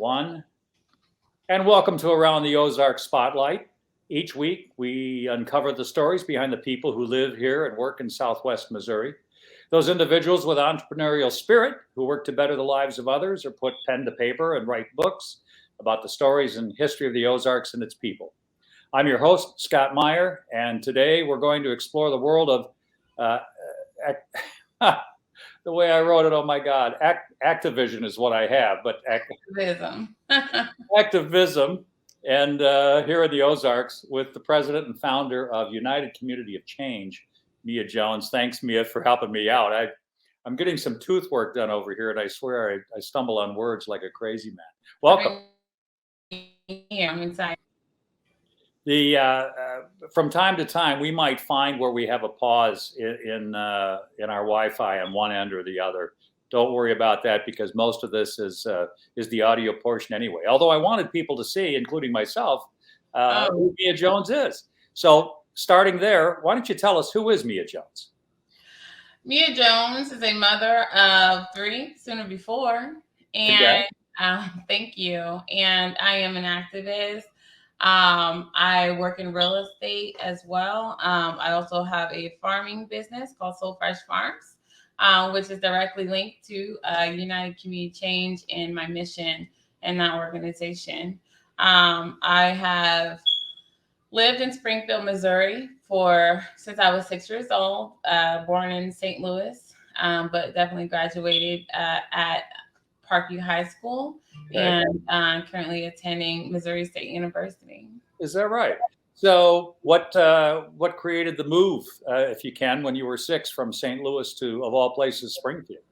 One. And welcome to Around the Ozarks Spotlight. Each week, we uncover the stories behind the people who live here and work in Southwest Missouri. Those individuals with entrepreneurial spirit who work to better the lives of others or put pen to paper and write books about the stories and history of the Ozarks and its people. I'm your host, Scott Meier, and today we're going to explore the world of the way I wrote it, oh my God, activism is what I have, but Activism. activism, and here in the Ozarks with the president and founder of United Community of Change, Meier Jones. Thanks, Meier, for helping me out. I'm getting some tooth work done over here, and I swear I stumble on words like a crazy man. Welcome. I'm excited. From time to time, we might find where we have a pause in our Wi-Fi on one end or the other. Don't worry about that because most of this is the audio portion anyway. Although I wanted people to see, including myself, who Meier Jones is. So starting there, why don't you tell us who is Meier Jones? Meier Jones is a mother of 3, soon to be 4, and thank you. And I am an activist. I work in real estate as well. I also have a farming business called Soul Fresh Farms, which is directly linked to United Community Change and my mission in that organization. I have lived in Springfield, Missouri since I was 6 years old, born in St. Louis, but definitely graduated at Parkview High School. Okay. And currently attending Missouri State University. Is that right? So what created the move, if you can, when you were 6 from St. Louis to, of all places, Springfield?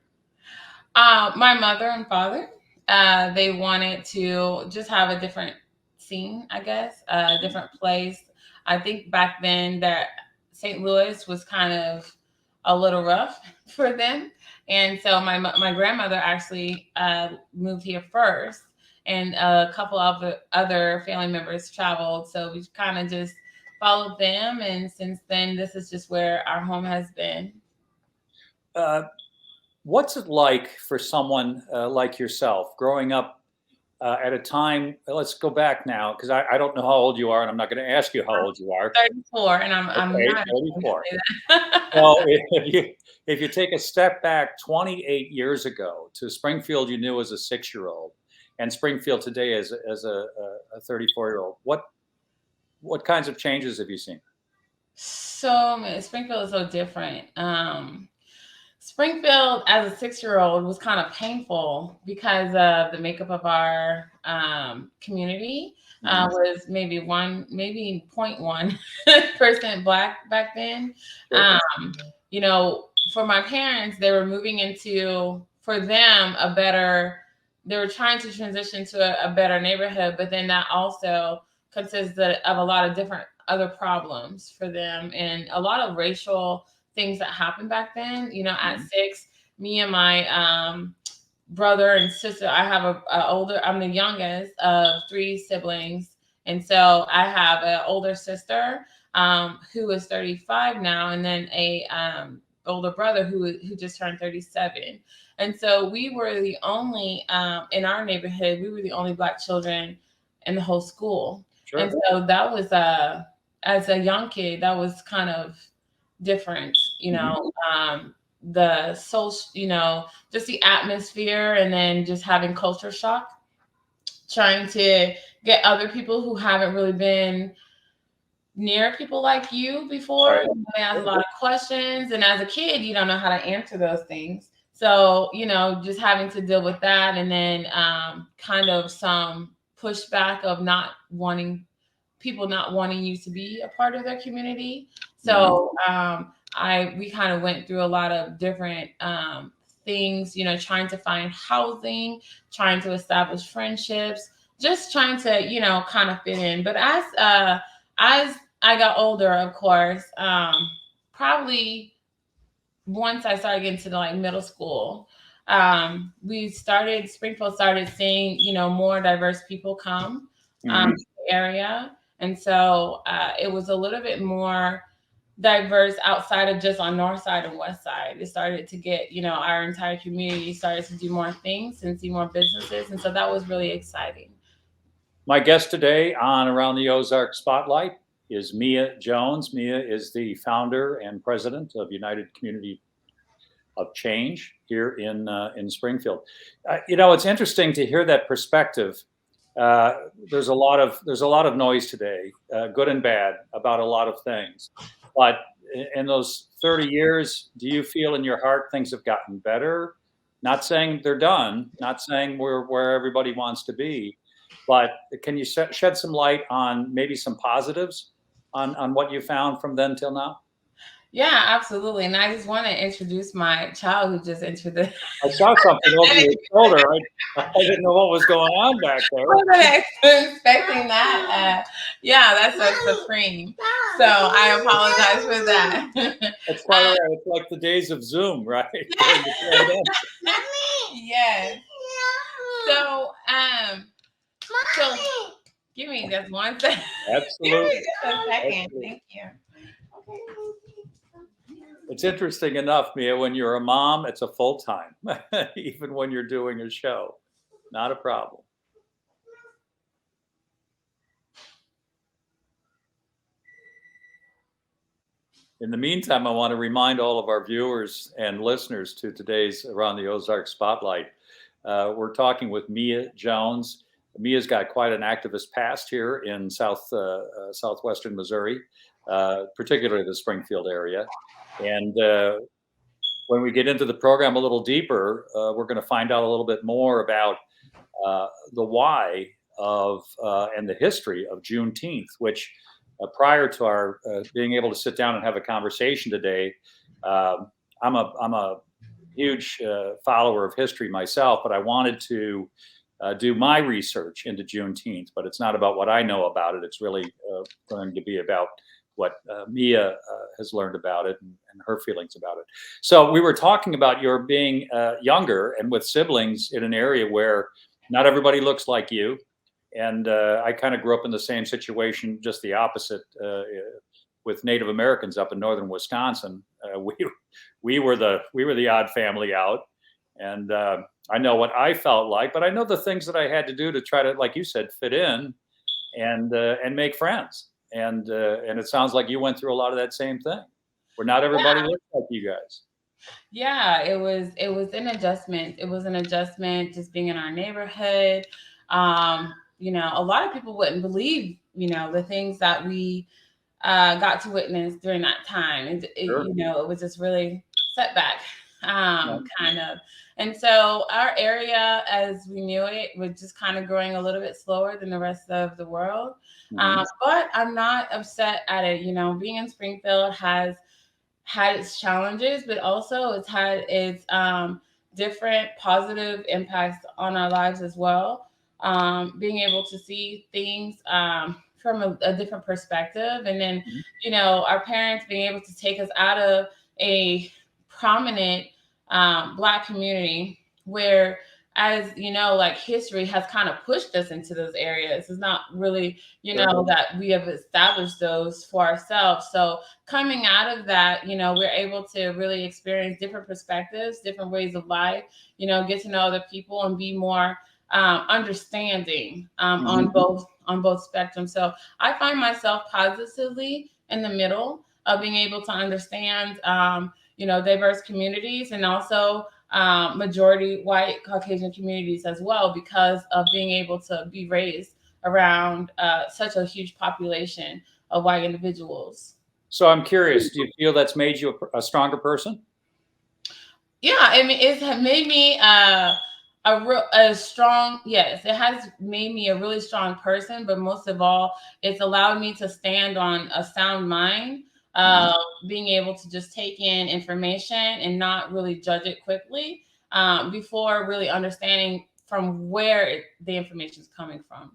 My mother and father, they wanted to just have a different scene, I guess, a different place. I think back then that St. Louis was kind of a little rough for them. And so my grandmother actually moved here first, and a couple of other family members traveled. So we kind of just followed them. And since then, this is just where our home has been. What's it like for someone like yourself growing up at a time, let's go back now, because I don't know how old you are, and I'm not going to ask you how old you are. 34, and I'm Okay, not 34. Well, if you take a step back 28 years ago to Springfield you knew as a 6-year-old, and Springfield today as a 34-year-old, what kinds of changes have you seen? So Springfield is so different. Springfield as a 6-year-old was kind of painful because of the makeup of our community. Was maybe 0.1% Black back then. Sure. For my parents, they were moving into, for them, they were trying to transition to a better neighborhood, but then that also consists of a lot of different other problems for them and a lot of racial things that happened back then. At 6, me and my brother and sister, I'm the youngest of 3 siblings. And so I have an older sister who is 35 now, and then a older brother who just turned 37. And so we were the only, in our neighborhood, we were the only Black children in the whole school. Sure. And so that was, as a young kid, that was kind of different, the social, just the atmosphere, and then just having culture shock, trying to get other people who haven't really been near people like you before. Right. They ask a lot of questions, and as a kid, you don't know how to answer those things. So, just having to deal with that, and then kind of some pushback of people not wanting you to be a part of their community. So we kind of went through a lot of different things, trying to find housing, trying to establish friendships, just trying to, kind of fit in. But as I got older, of course, probably once I started getting to the middle school, Springfield started seeing, more diverse people come to the area. And so it was a little bit more diverse outside of just on north side and west side. It started to get, our entire community started to do more things and see more businesses. And so that was really exciting. My guest today on Around the Ozark Spotlight is Meier Jones. Meier is the founder and president of United Community of Change here in Springfield. It's interesting to hear that perspective. There's a lot of noise today, good and bad, about a lot of things. But in those 30 years, do you feel in your heart things have gotten better? Not saying they're done, not saying we're where everybody wants to be, but can you shed some light on maybe some positives on what you found from then till now? Yeah, absolutely. And I just want to introduce my child who just entered the. I saw something over your shoulder. I didn't know what was going on back there. I wasn't expecting that. Yeah, that's a supreme. So I apologize for that. It's quite all right. It's like the days of Zoom, right? Yes. So, give me just one second. Absolutely. Give me just a second. Absolutely. Thank you. It's interesting enough, Meier, when you're a mom, it's a full time, even when you're doing a show. Not a problem. In the meantime, I want to remind all of our viewers and listeners to today's Around the Ozark Spotlight. We're talking with Meier Jones. Meier's got quite an activist past here in southwestern Missouri, particularly the Springfield area. And when we get into the program a little deeper, we're going to find out a little bit more about the why of and the history of Juneteenth, which prior to our being able to sit down and have a conversation today, I'm a huge follower of history myself, but I wanted to do my research into Juneteenth, but it's not about what I know about it. It's really going to be about what Meier has learned about it and her feelings about it. So we were talking about your being younger and with siblings in an area where not everybody looks like you. And I kind of grew up in the same situation, just the opposite, with Native Americans up in northern Wisconsin. We were the odd family out, and I know what I felt like, but I know the things that I had to do to try to, like you said, fit in and make friends. And it sounds like you went through a lot of that same thing, where not everybody looks like you guys. Yeah, it was an adjustment. It was an adjustment just being in our neighborhood. A lot of people wouldn't believe, the things that we got to witness during that time. Sure. It was just really setback, kind of. And so our area, as we knew it, was just kind of growing a little bit slower than the rest of the world. Mm-hmm. But I'm not upset at it. Being in Springfield has had its challenges, but also it's had its different positive impacts on our lives as well. Being able to see things from a different perspective. And then, our parents being able to take us out of a prominent Black community where, as like history has kind of pushed us into those areas. It's not really, that we have established those for ourselves. So coming out of that, we're able to really experience different perspectives, different ways of life, get to know other people and be more understanding on both spectrums. So I find myself positively in the middle of being able to understand, diverse communities and also majority white Caucasian communities as well, because of being able to be raised around such a huge population of white individuals. So I'm curious, do you feel that's made you a stronger person? Yeah, I mean, it's made me a strong, yes, it has made me a really strong person, but most of all, it's allowed me to stand on a sound mind, being able to just take in information and not really judge it quickly before really understanding from where the information is coming from.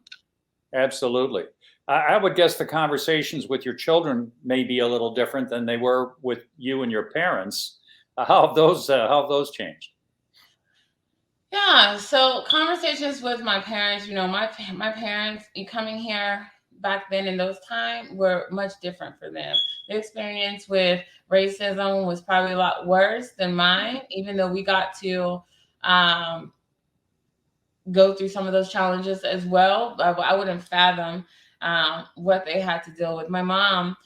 Absolutely. I would guess the conversations with your children may be a little different than they were with you and your parents. How have those changed? Yeah, so conversations with my parents, my parents coming here back then in those times were much different for them. Their experience with racism was probably a lot worse than mine, even though we got to go through some of those challenges as well. I wouldn't fathom what they had to deal with. My mom,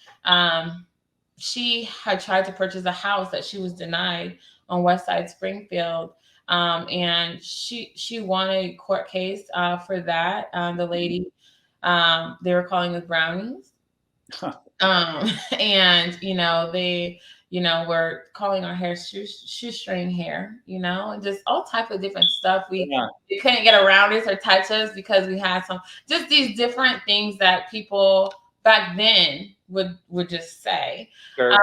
she had tried to purchase a house that she was denied on West Side Springfield. And she won a court case for that. The lady, they were calling us brownies. And they were calling our hair shoestring hair, and just all type of different stuff. We couldn't get around us or touch us because we had just these different things that people back then would just say. Sure.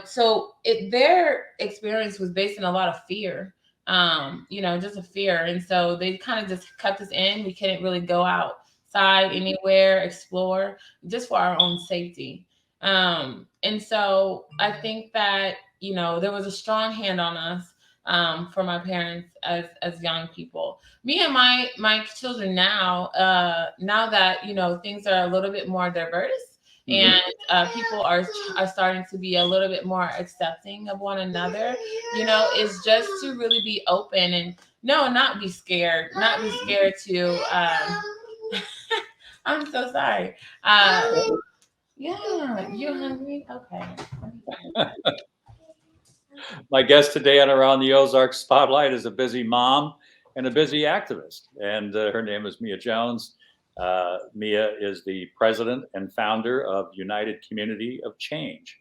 So their experience was based on a lot of fear, just a fear. And so they kind of just kept us in. We couldn't really go outside anywhere, explore, just for our own safety. And so I think that, there was a strong hand on us for my parents as young people. Me and my children now that, things are a little bit more diverse, and people are starting to be a little bit more accepting of one another, is just to really be open and not be scared to, I'm so sorry. Yeah, you hungry? Okay. My guest today on Around the Ozarks Spotlight is a busy mom and a busy activist, and her name is Meier Jones. Meier is the president and founder of United Community of Change,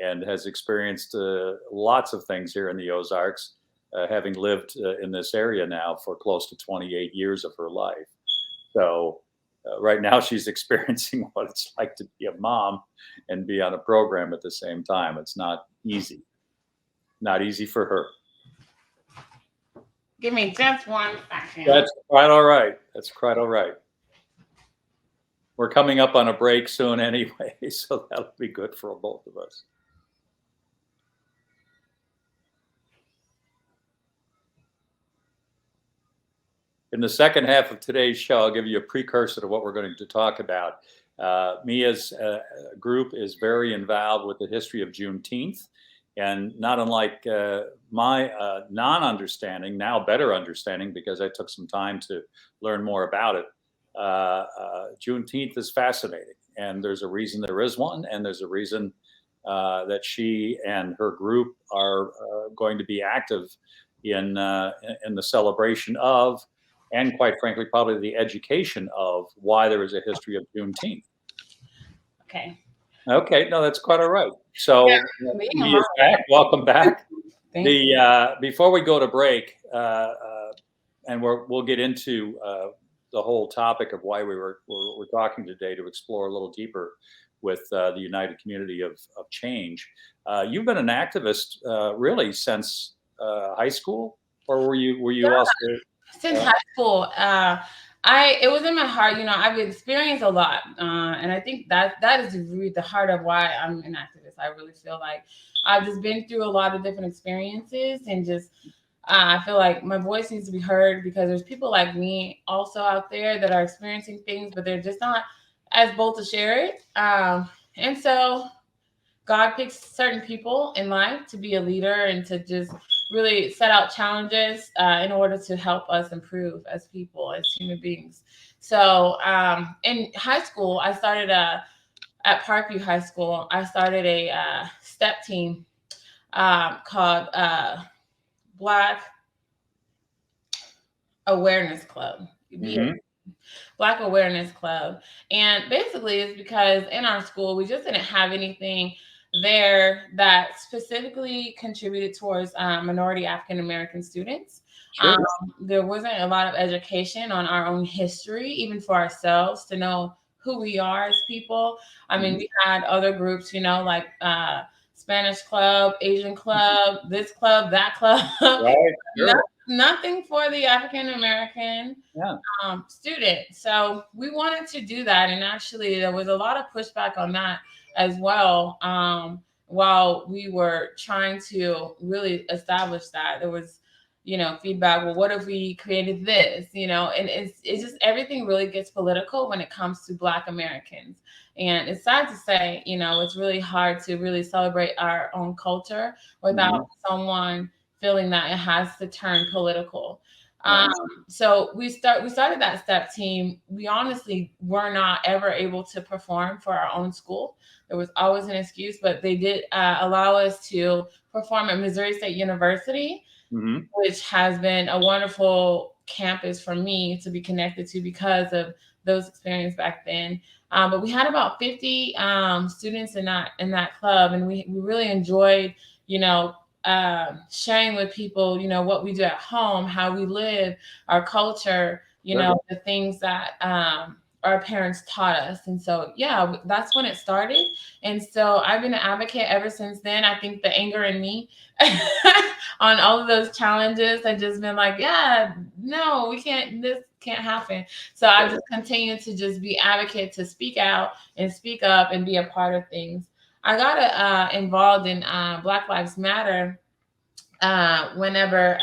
and has experienced lots of things here in the Ozarks, having lived in this area now for close to 28 years of her life. So right now she's experiencing what it's like to be a mom and be on a program at the same time. It's not easy. Not easy for her. Give me just 1 second. That's quite all right. That's quite all right. We're coming up on a break soon anyway, so that'll be good for both of us. In the second half of today's show, I'll give you a precursor to what we're going to talk about. Mia's group is very involved with the history of Juneteenth, and not unlike my non-understanding, now better understanding, because I took some time to learn more about it. Juneteenth is fascinating, and there's a reason there is one, and there's a reason that she and her group are going to be active in the celebration of, and quite frankly, probably the education of, why there is a history of Juneteenth. Okay, no, that's quite all right. So, Mia's back. Welcome back. Before we go to break, and we'll get into the whole topic of why we're talking today, to explore a little deeper with the United Community of Change. You've been an activist really since high school, or were you also? Since high school, it was in my heart. I've experienced a lot, and I think that is really the heart of why I'm an activist. I really feel like I've just been through a lot of different experiences, and just I feel like my voice needs to be heard, because there's people like me also out there that are experiencing things, but they're just not as bold to share it. And so God picks certain people in life to be a leader and to just really set out challenges in order to help us improve as people, as human beings. So in high school, I started at Parkview High School. I started a step team called Black Awareness Club. Black Awareness Club. And basically it's because in our school, we just didn't have anything there that specifically contributed towards minority African American students. Sure. There wasn't a lot of education on our own history, even for ourselves, to know who we are as people. I mean, we had other groups, like Spanish club, Asian club, this club, that club. Right. Sure. Nothing for the African American student. So we wanted to do that. And actually, there was a lot of pushback on that as well. While we were trying to really establish that, there was feedback. Well, what if we created this, and it's just everything really gets political when it comes to Black Americans. And it's sad to say, it's really hard to really celebrate our own culture without someone feeling that it has to turn political. So we started that step team. We honestly were not ever able to perform for our own school. There was always an excuse, but they did allow us to perform at Missouri State University, which has been a wonderful campus for me to be connected to because of those experiences back then. But we had about 50 students in that club, and we really enjoyed, sharing with people, what we do at home, how we live, our culture, the things that our parents taught us. And so, yeah, that's when it started. And so I've been an advocate ever since then. I think the anger in me on all of those challenges, I've just been like, yeah, no, this can't happen. So I just continue to just be advocate, to speak out and speak up and be a part of things. I got involved in Black Lives Matter whenever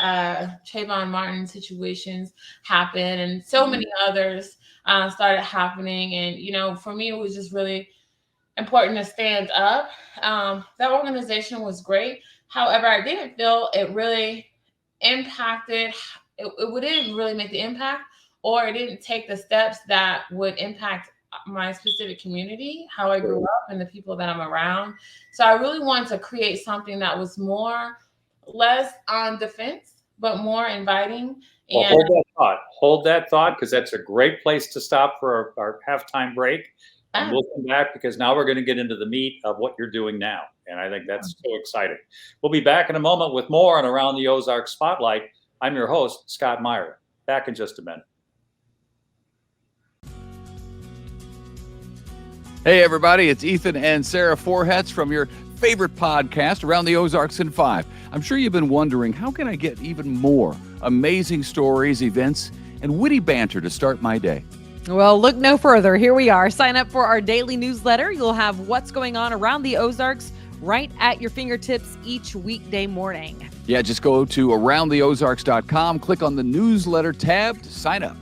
Trayvon Martin situations happened, and so many others started happening. And, for me, it was just really important to stand up. That organization was great. However, I didn't feel it really impacted, it didn't really make the impact, or it didn't take the steps that would impact my specific community, how I grew up, and the people that I'm around. So I really wanted to create something that was less on defense, but more inviting. Well, hold that thought, because that's a great place to stop for our halftime break. And we'll come back, because now we're going to get into the meat of what you're doing now. And I think that's so exciting. We'll be back in a moment with more on Around the Ozarks Spotlight. I'm your host, Scott Meier. Back in just a minute. Hey, everybody, it's Ethan and Sarah Forhetz from your favorite podcast, Around the Ozarks in 5. I'm sure you've been wondering, how can I get even more amazing stories, events, and witty banter to start my day? Well, look no further. Here we are. Sign up for our daily newsletter. You'll have what's going on around the Ozarks right at your fingertips each weekday morning. Yeah, just go to aroundtheozarks.com, click on the newsletter tab to sign up.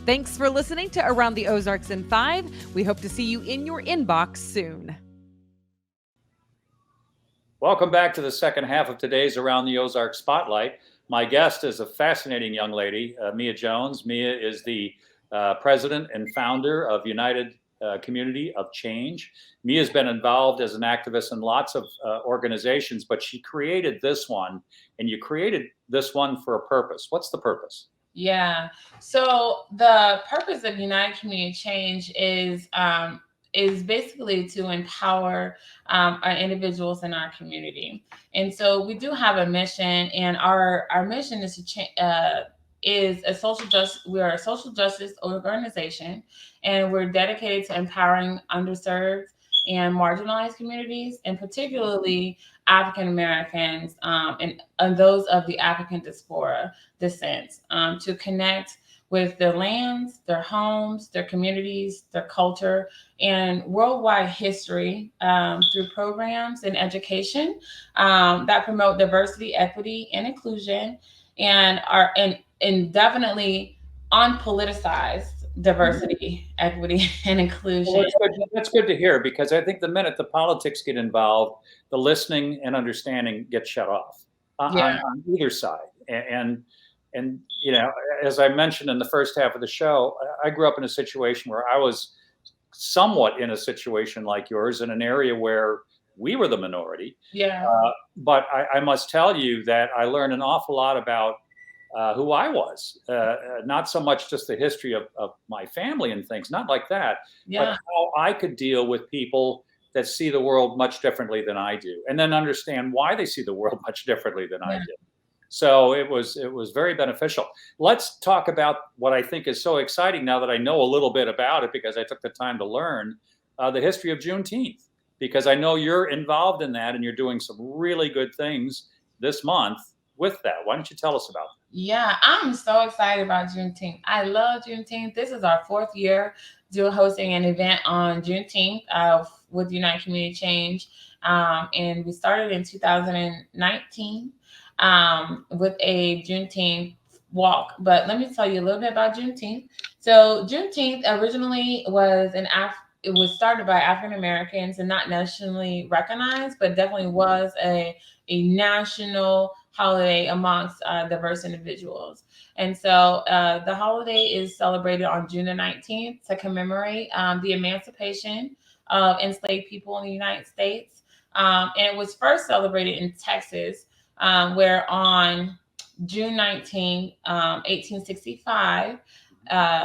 Thanks for listening to Around the Ozarks in 5. We hope to see you in your inbox soon. Welcome back to the second half of today's Around the Ozarks Spotlight. My guest is a fascinating young lady, Meier Jones. Meier is the president and founder of United Community of Change. Mia's been involved as an activist in lots of organizations, but she created this one, and you created this one for a purpose. What's the purpose? Yeah. So the purpose of United Community Change is basically to empower our individuals in our community. And so we do have a mission, and our mission is to is a social justice. We are a social justice organization, and we're dedicated to empowering underserved and marginalized communities, and particularly African Americans and those of the African diaspora descent, to connect with their lands, their homes, their communities, their culture, and worldwide history through programs and education that promote diversity, equity, and inclusion, and are and definitely unpoliticized diversity, equity, and inclusion. Well, that's good to hear, because I think the minute the politics get involved, the listening and understanding gets shut off on either side. And as I mentioned in the first half of the show, I grew up in a situation where I was somewhat in a situation like yours, in an area where we were the minority. Yeah. But I must tell you that I learned an awful lot about who I was, not so much just the history of my family and things, not like that, but how I could deal with people that see the world much differently than I do, and then understand why they see the world much differently than I do. So it was very beneficial. Let's talk about what I think is so exciting now that I know a little bit about it, because I took the time to learn the history of Juneteenth, because I know you're involved in that, and you're doing some really good things this month with that. Why don't you tell us about it? Yeah, I'm so excited about Juneteenth. I love Juneteenth. This is our 4th year hosting an event on Juneteenth with United Community Change. And we started in 2019. with a Juneteenth walk. But let me tell you a little bit about Juneteenth. So Juneteenth originally it was started by African Americans and not nationally recognized, but definitely was a national holiday amongst diverse individuals. And so the holiday is celebrated on June the 19th to commemorate the emancipation of enslaved people in the United States. And it was first celebrated in Texas, where on June 19, 1865,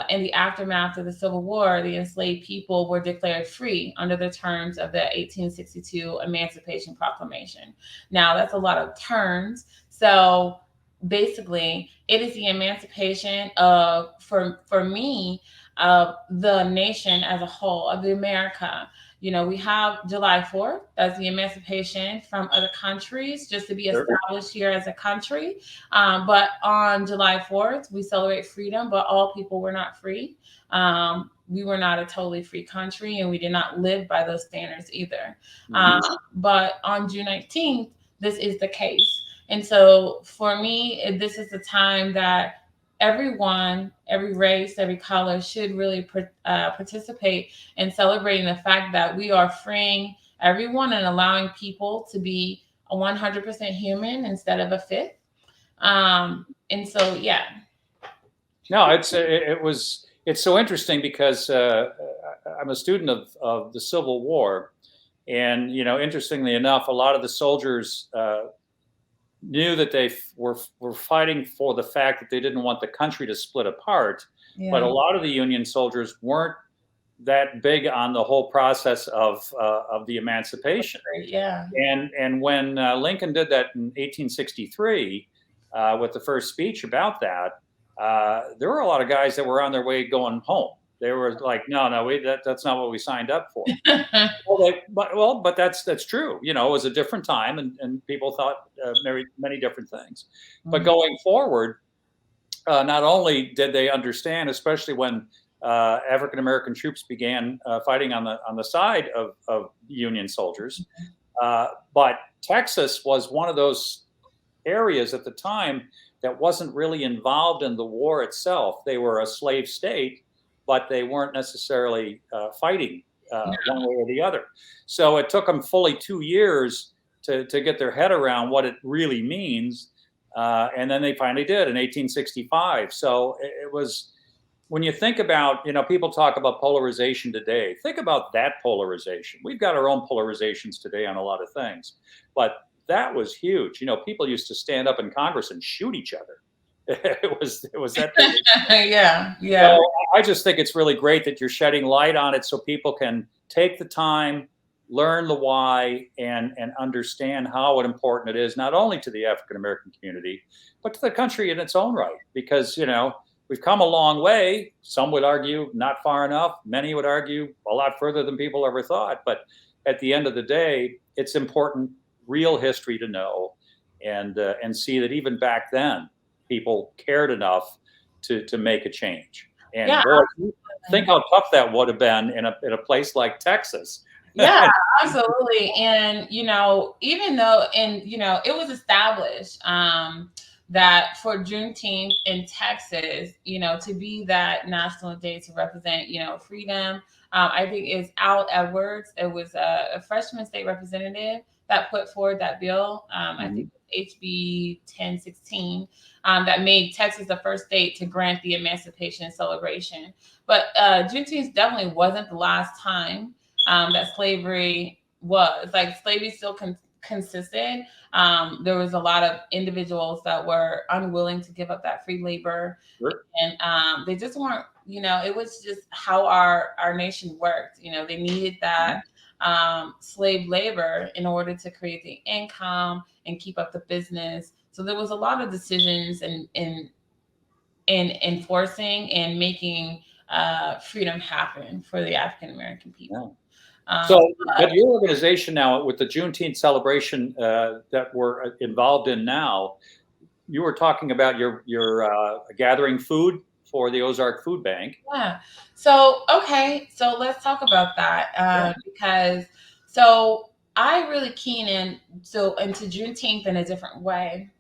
in the aftermath of the Civil War, the enslaved people were declared free under the terms of the 1862 Emancipation Proclamation. Now, that's a lot of terms. So basically, it is the emancipation of, for me, of the nation as a whole, of the America. You know, we have July 4th as the emancipation from other countries, just to be established here as a country. But on July 4th, we celebrate freedom, but all people were not free. We were not a totally free country, and we did not live by those standards either. But on June 19th, this is the case. And so for me, this is the time that everyone, every race, every color should really participate in celebrating the fact that we are freeing everyone and allowing people to be a 100% human instead of a fifth. And so, yeah. No, it's so interesting because I'm a student of the Civil War, and interestingly enough, a lot of the soldiers knew that they were fighting for the fact that they didn't want the country to split apart. Yeah. But a lot of the Union soldiers weren't that big on the whole process of the emancipation. Yeah. And when Lincoln did that in 1863 with the first speech about that, there were a lot of guys that were on their way going home. They were like, no, that's not what we signed up for. But that's true. It was a different time, and people thought many different things. Mm-hmm. But going forward, not only did they understand, especially when African American troops began fighting on the side of Union soldiers, but Texas was one of those areas at the time that wasn't really involved in the war itself. They were a slave state, but they weren't necessarily fighting one way or the other. So it took them fully 2 years to get their head around what it really means. And then they finally did in 1865. So it was, when you think about, people talk about polarization today, think about that polarization. We've got our own polarizations today on a lot of things, but that was huge. People used to stand up in Congress and shoot each other. It was that big. Yeah. So I just think it's really great that you're shedding light on it so people can take the time, learn the why, and understand how important it is, not only to the African American community, but to the country in its own right. Because, we've come a long way. Some would argue not far enough. Many would argue a lot further than people ever thought. But at the end of the day, it's important, real history to know and see that even back then, people cared enough to make a change. And boy, think how tough that would have been in a place like Texas. Yeah, absolutely. And, even though, it was established that for Juneteenth in Texas, to be that national day to represent, freedom, I think is Al Edwards. It was a freshman state representative that put forward that bill. I think HB 1016, that made Texas the first state to grant the emancipation celebration. But Juneteenth definitely wasn't the last time that slavery was. Like, slavery still consisted. There was a lot of individuals that were unwilling to give up that free labor. Sure. And they just weren't, it was just how our nation worked. They needed that slave labor in order to create the income and keep up the business. So there was a lot of decisions in enforcing and making freedom happen for the African American people. But your organization now, with the Juneteenth celebration that we're involved in now, you were talking about your gathering food for the Ozark Food Bank. Yeah. So let's talk about that because I really keen into Juneteenth in a different way.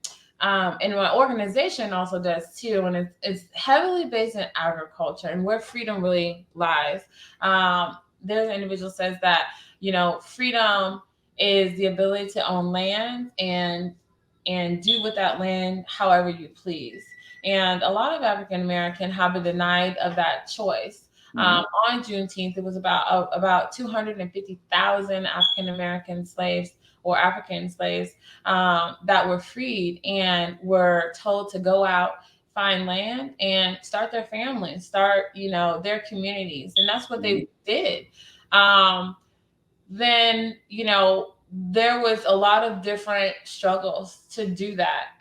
and my organization also does too, and it's heavily based in agriculture and where freedom really lies. There's an individual says that, freedom is the ability to own land and do with that land however you please. And a lot of African American have been denied of that choice. On Juneteenth, it was about 250,000 African American slaves or African slaves that were freed and were told to go out, find land, and start their families, start their communities, and that's what they did. Then there was a lot of different struggles to do that.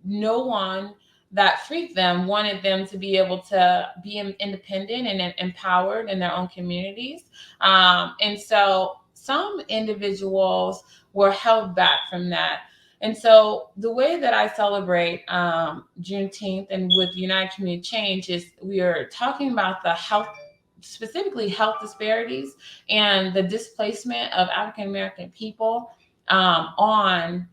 No one that freed them wanted them to be able to be independent and empowered in their own communities. And so some individuals were held back from that. And so the way that I celebrate Juneteenth and with United Community Change is we are talking about the specifically health disparities and the displacement of African American people on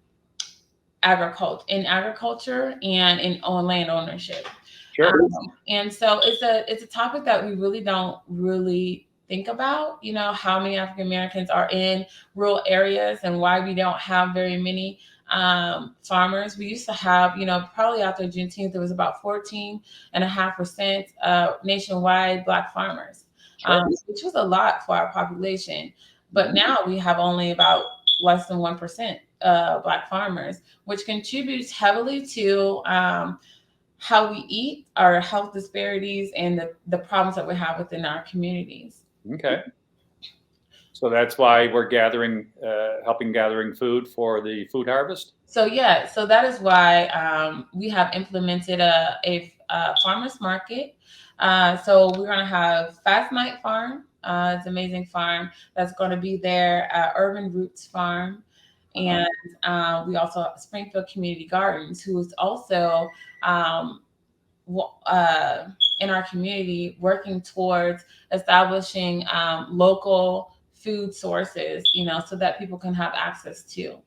agriculture and on land ownership. Sure. And so it's a topic that we really don't think about, how many African Americans are in rural areas and why we don't have very many farmers. We used to have, probably after Juneteenth, there was about 14.5% nationwide Black farmers, which was a lot for our population. But now we have only about less than 1% Black farmers, which contributes heavily to how we eat, our health disparities, and the problems that we have within our communities. Okay. So that's why we're helping gathering food for the food harvest? So that is why we have implemented a farmer's market. So we're going to have Fast Night Farm. It's an amazing farm that's going to be there, Urban Roots Farm. And we also have Springfield Community Gardens, who is also in our community working towards establishing local food sources, so that people can have access to.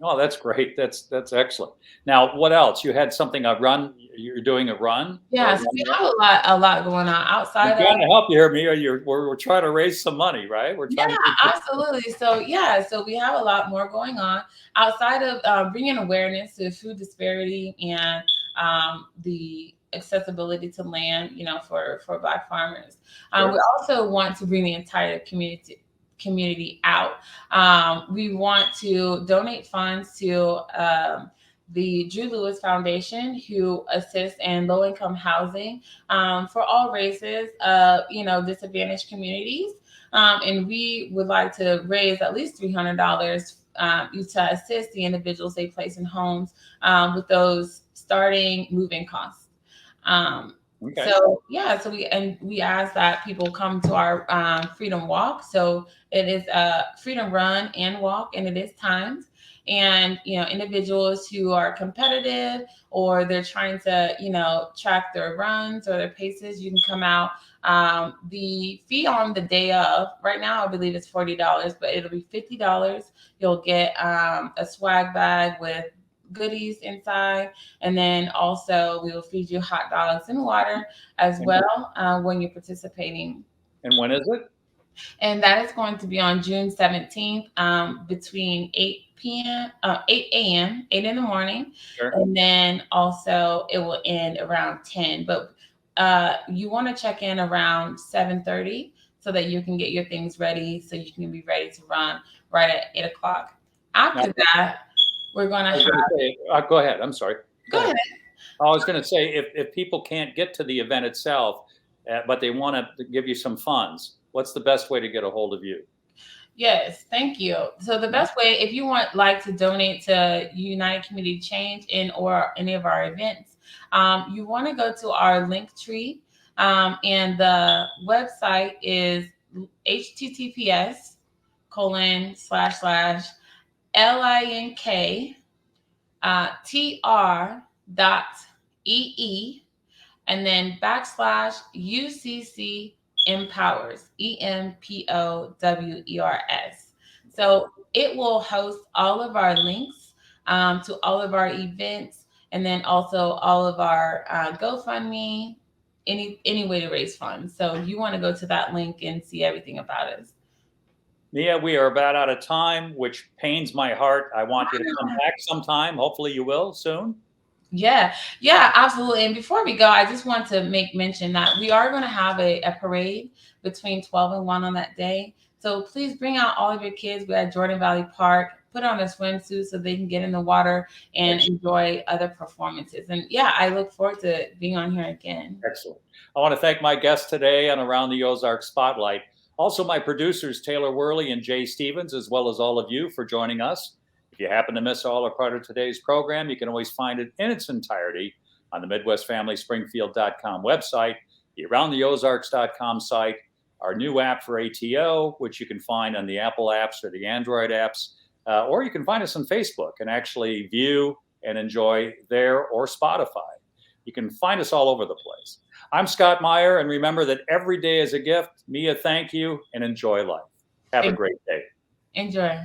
Oh, that's great. That's excellent. Now, what else? You had something, a run. You're doing a run? Yeah, so we have a lot going on outside. We're trying to help you here, Mia. We're trying to raise some money, right? We're trying absolutely. So we have a lot more going on outside of bringing awareness to food disparity and the accessibility to land, for Black farmers. Sure. We also want to bring the entire community out. We want to donate funds to the Drew Lewis Foundation, who assists in low-income housing for all races of disadvantaged communities. And we would like to raise at least $300 to assist the individuals they place in homes with those starting moving costs. Okay. So we ask that people come to our Freedom Walk. So it is a Freedom Run and Walk, and it is timed. And individuals who are competitive or they're trying to track their runs or their paces, you can come out. The fee on the day of right now, I believe it's $40, but it'll be $50. You'll get a swag bag with goodies inside, and then also we will feed you hot dogs and water as well when you're participating. And when is it? And that is going to be on June 17th between 8 a.m., 8 in the morning. Sure. And then also it will end around 10. But you want to check in around 7:30 so that you can get your things ready so you can be ready to run right at 8 o'clock. After that, we're going to have... Go ahead. I'm sorry. Go ahead. I was going to say, if people can't get to the event itself, but they want to give you some funds, what's the best way to get a hold of you? Yes, thank you. So the best way, if you like to donate to United Community Change or any of our events, you want to go to our link tree, and the website is https://linktr.ee and then /UCC Empowers, EMPOWERS. So it will host all of our links to all of our events, and then also all of our GoFundMe, any way to raise funds. So you want to go to that link and see everything about us. Mia, we are about out of time, which pains my heart. I want you to come back sometime. Hopefully you will soon. Yeah, absolutely. And before we go, I just want to make mention that we are going to have a parade between 12 and 1 on that day. So please bring out all of your kids. We're at Jordan Valley Park. Put on a swimsuit so they can get in the water and enjoy other performances. And yeah, I look forward to being on here again. Excellent. I want to thank my guests today on Around the Ozarks Spotlight. Also, my producers, Taylor Worley and Jay Stevens, as well as all of you for joining us. If you happen to miss all or part of today's program, you can always find it in its entirety on the MidwestFamilySpringfield.com website, the AroundTheOzarks.com site, our new app for ATO, which you can find on the Apple apps or the Android apps, or you can find us on Facebook and actually view and enjoy there, or Spotify. You can find us all over the place. I'm Scott Meier, and remember that every day is a gift. Mia, thank you, and enjoy life. Have a great day. Enjoy.